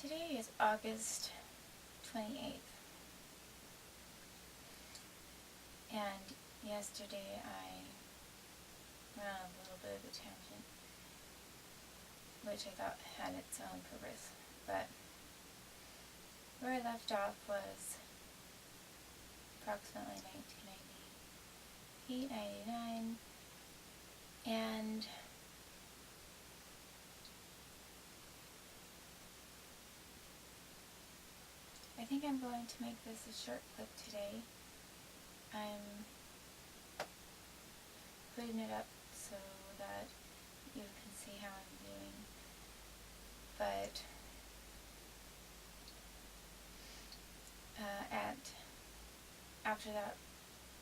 Today is August 28th, and yesterday I went on a little bit of a tangent, which I thought had its own purpose, but where I left off was approximately 1998, 99, and I think I'm going to make this a short clip today. I'm putting it up so that you can see how I'm doing, but after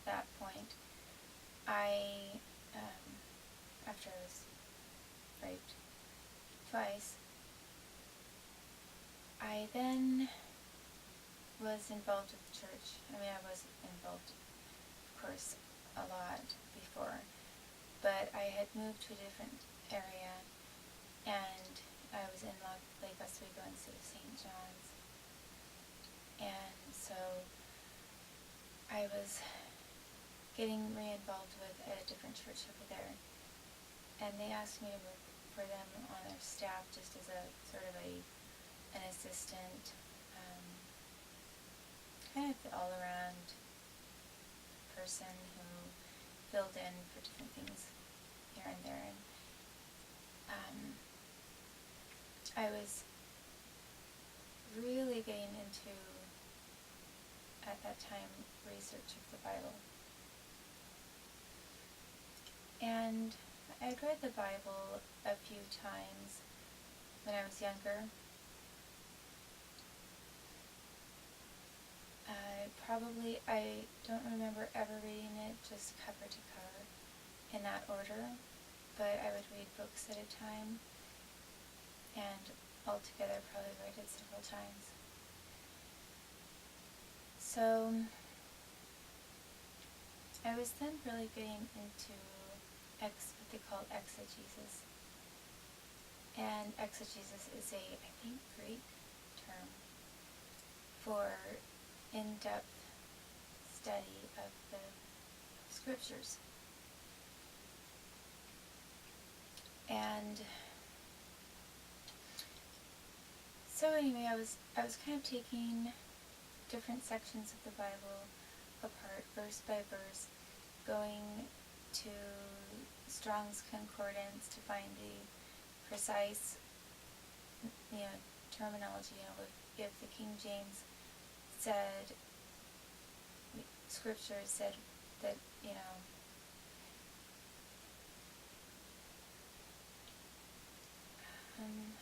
that point, after I was raped twice, I then was involved with the church. I mean, I was involved, of course, a lot before, but I had moved to a different area, and I was in Lake Oswego instead of St. John's, and so I was getting re-involved with a different church over there, and they asked me to work for them on their staff just as a sort of an assistant, kind of the all-around person who filled in for different things here and there. And I was really getting into, at that time, research of the Bible. And I had read the Bible a few times when I was younger. I don't remember ever reading it just cover to cover in that order, but I would read books at a time, and altogether probably read it several times. So I was then really getting into what they call exegesis, and exegesis is I think, Greek term for in-depth study of the scriptures. And so anyway, I was kind of taking different sections of the Bible apart, verse by verse, going to Strong's Concordance to find the precise, terminology. If the King James said, Scripture said that,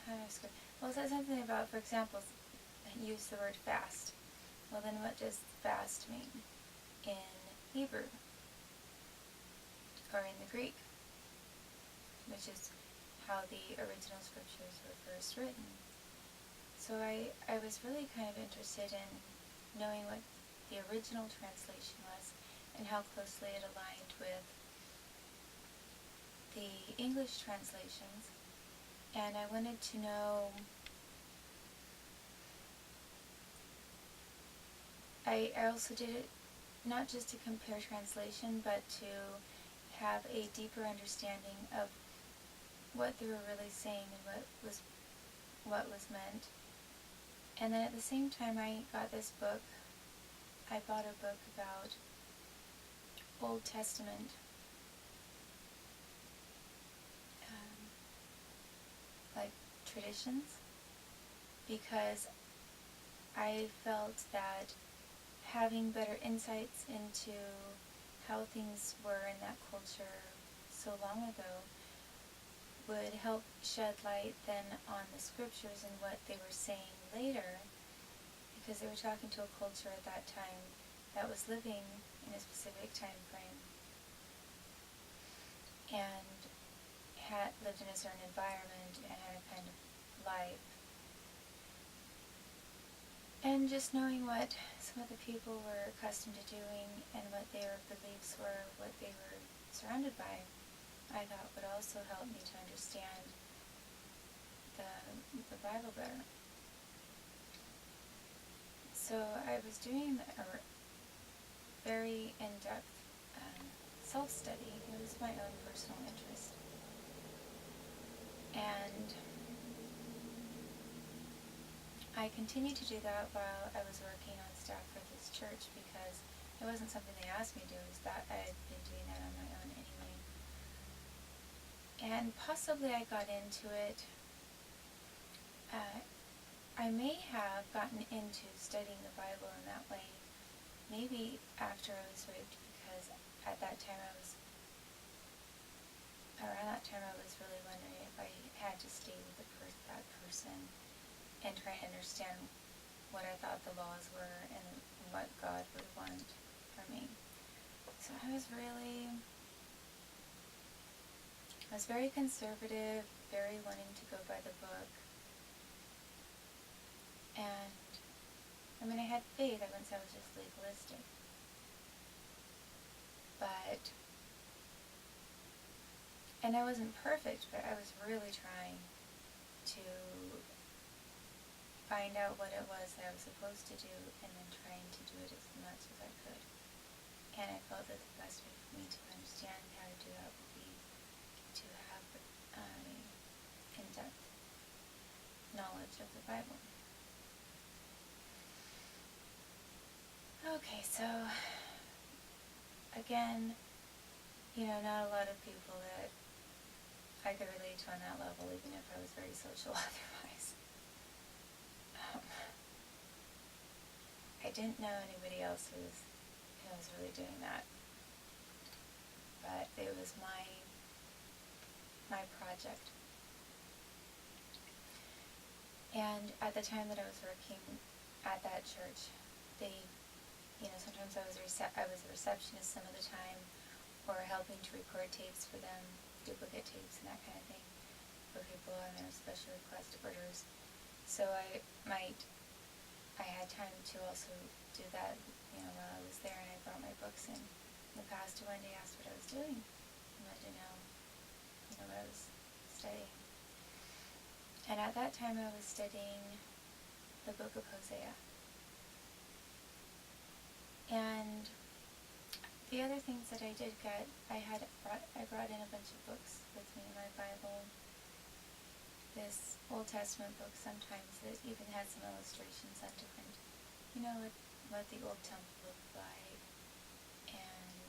how do I describe? Well, it said something about, for example, use the word fast. Well, then what does fast mean in Hebrew or in the Greek, which is how the original scriptures were first written? So I was really kind of interested in knowing what the original translation was and how closely it aligned with the English translations. And I wanted to know, I also did it not just to compare translation, but to have a deeper understanding of what they were really saying and what was meant. And then at the same time I got this book. I bought a book about Old Testament traditions, because I felt that having better insights into how things were in that culture so long ago would help shed light then on the scriptures and what they were saying later, because they were talking to a culture at that time that was living in a specific time frame and had lived in a certain environment and had a kind of life. And just knowing what some of the people were accustomed to doing and what their beliefs were, what they were surrounded by, I thought would also help me to understand the Bible better. So I was doing a very in-depth self-study. It was my own personal interest. And I continued to do that while I was working on staff for this church because it wasn't something they asked me to do. It was that I had been doing that on my own anyway. And possibly I got into it. I may have gotten into studying the Bible in that way, maybe after I was raped, because around that time I was really wondering if I had to stay with that person and try to understand what I thought the laws were and what God would want for me. So I was very conservative, very wanting to go by the book. And, I mean, I had faith. I wouldn't say I was just legalistic. And I wasn't perfect, but I was really trying to find out what it was that I was supposed to do and then trying to do it as much as I could. And I felt that the best way for me to understand how to do that would be to have in-depth knowledge of the Bible. Okay, so again, not a lot of people that I could relate to on that level, even if I was very social otherwise. I didn't know anybody else who was really doing that, but it was my project. And at the time that I was working at that church, sometimes I was a receptionist some of the time, or helping to record tapes for them, duplicate tapes and that kind of thing, for people on their special request orders. So I had time to also do that, while I was there, and I brought my books in. The pastor one day asked what I was doing, and wanted to know, what I was studying. And at that time I was studying the book of Hosea. And the other things that I did get, I brought in a bunch of books with me, my Bible, this Old Testament book sometimes that even had some illustrations on different, what the old temple looked like, and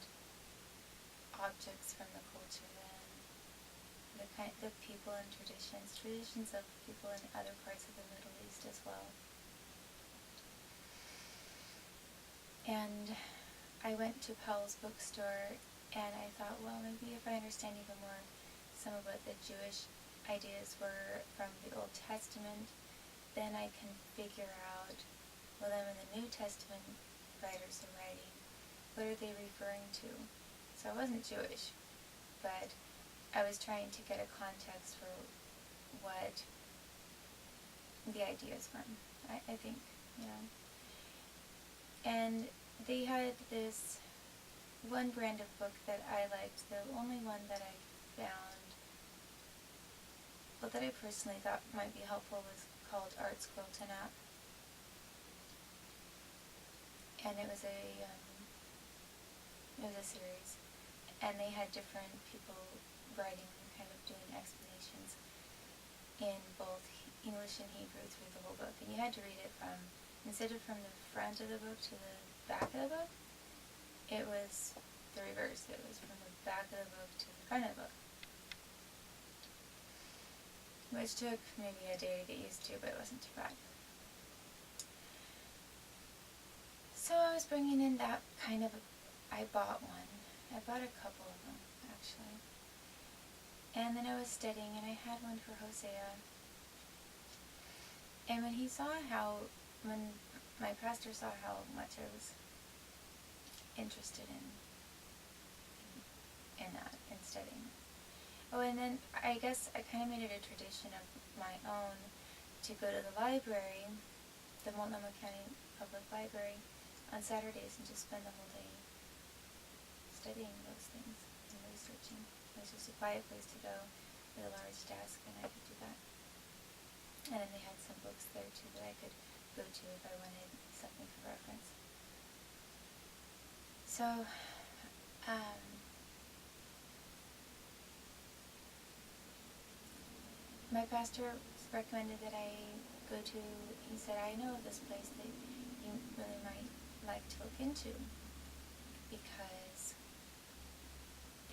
objects from the culture then, the people and traditions of people in other parts of the Middle East as well. And I went to Powell's bookstore, and I thought, well, maybe if I understand even more some of what the Jewish ideas were from the Old Testament, then I can figure out, well, then when the New Testament writers are writing, what are they referring to? So I wasn't Jewish, but I was trying to get a context for what the ideas were, I think, And they had this one brand of book that I liked. The only one that I found, that I personally thought might be helpful, was called Art Scroll Tanakh. And it was a series. And they had different people writing, kind of doing explanations in both English and Hebrew through the whole book. And you had to read it instead of from the front of the book to the back of the book, it was the reverse. It was from the back of the book to the front of the book. Which took maybe a day to get used to, but it wasn't too bad. So I was bringing in that I bought one. I bought a couple of them, actually. And then I was studying, and I had one for Hosea. And when my pastor saw how much I was interested in that, in studying. Oh, and then I guess I kind of made it a tradition of my own to go to the library, the Multnomah County Public Library, on Saturdays and just spend the whole day studying those things and researching. It was just a quiet place to go with a large desk, and I could do that. And then they had some books there too that I could go to if I wanted something for reference. So, my pastor recommended that I go to, he said, I know of this place that you really might like to look into because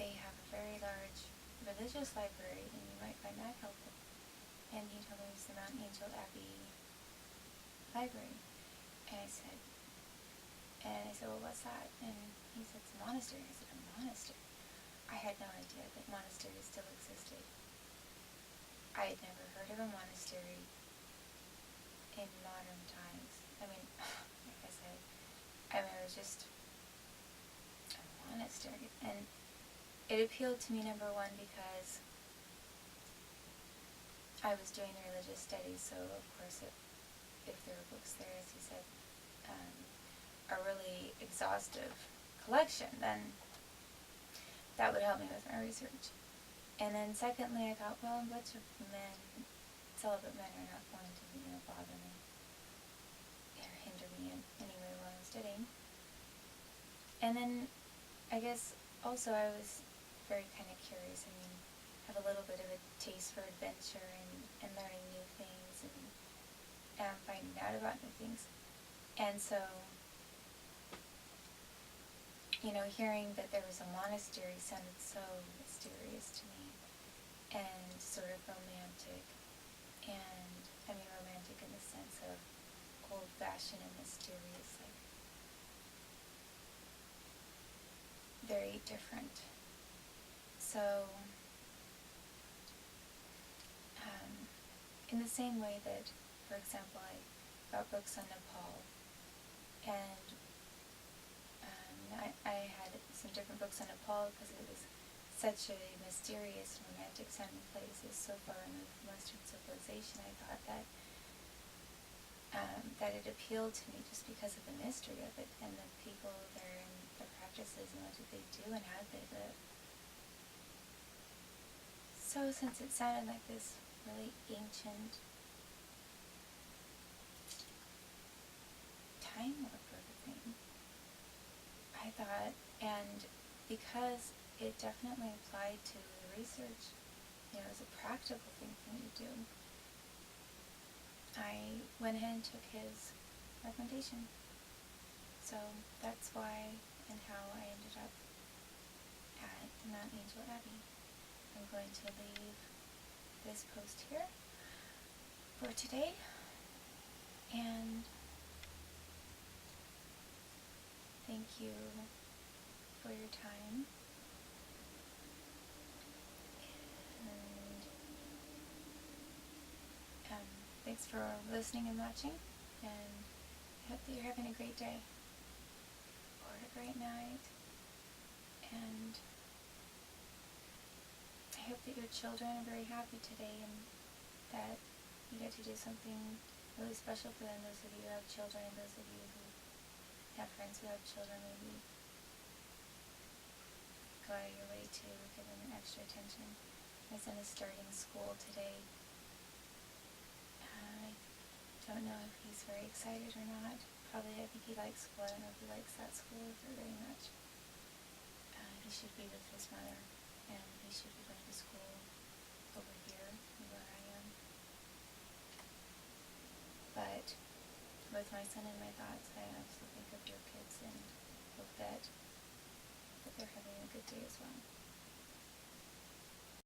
they have a very large religious library and you might find that helpful. And he told me it was the Mount Angel Abbey Library. And I said, well, what's that? And he said, it's a monastery. I said, a monastery? I had no idea that monasteries still existed. I had never heard of a monastery in modern times. I mean, like I said, it was just a monastery. And it appealed to me, number one, because I was doing religious studies, so of course if there were books there, as he said, a really exhaustive collection, then that would help me with my research. And then secondly, I thought, well, a bunch of men, celibate men, are not going to, bother me or hinder me in any way while I'm studying. And then I guess also I was very kind of curious. I mean, have a little bit of a taste for adventure and learning new things and finding out about new things. And so, hearing that there was a monastery sounded so mysterious to me and sort of romantic. And, I mean, romantic in the sense of old-fashioned and mysterious, like, very different. So, in the same way that, for example, I got books on Nepal, and I had some different books on Nepal because it was such a mysterious and romantic sounding place. It was so far removed from Western civilization. I thought that it appealed to me just because of the mystery of it and the people there and their practices and what did they do and how did they live. So since it sounded like this really ancient time warp of a thing, I thought, and because it definitely applied to the research, it was a practical thing for me to do, I went ahead and took his recommendation. So that's why and how I ended up at the Mount Angel Abbey. I'm going to leave this post here for today, and thank you for your time, and thanks for listening and watching, and I hope that you're having a great day, or a great night, and I hope that your children are very happy today and that you get to do something really special for them. Those of you who have children and those of you who have friends who have children, maybe go out of your way to give them an extra attention. My son is starting school today. I don't know if he's very excited or not. Probably, I think he likes school. I don't know if he likes that school very much. He should be with his mother, and he should be going to school over here where I am. But with my son in my thoughts, I also think of your kids and hope that they're having a good day as well.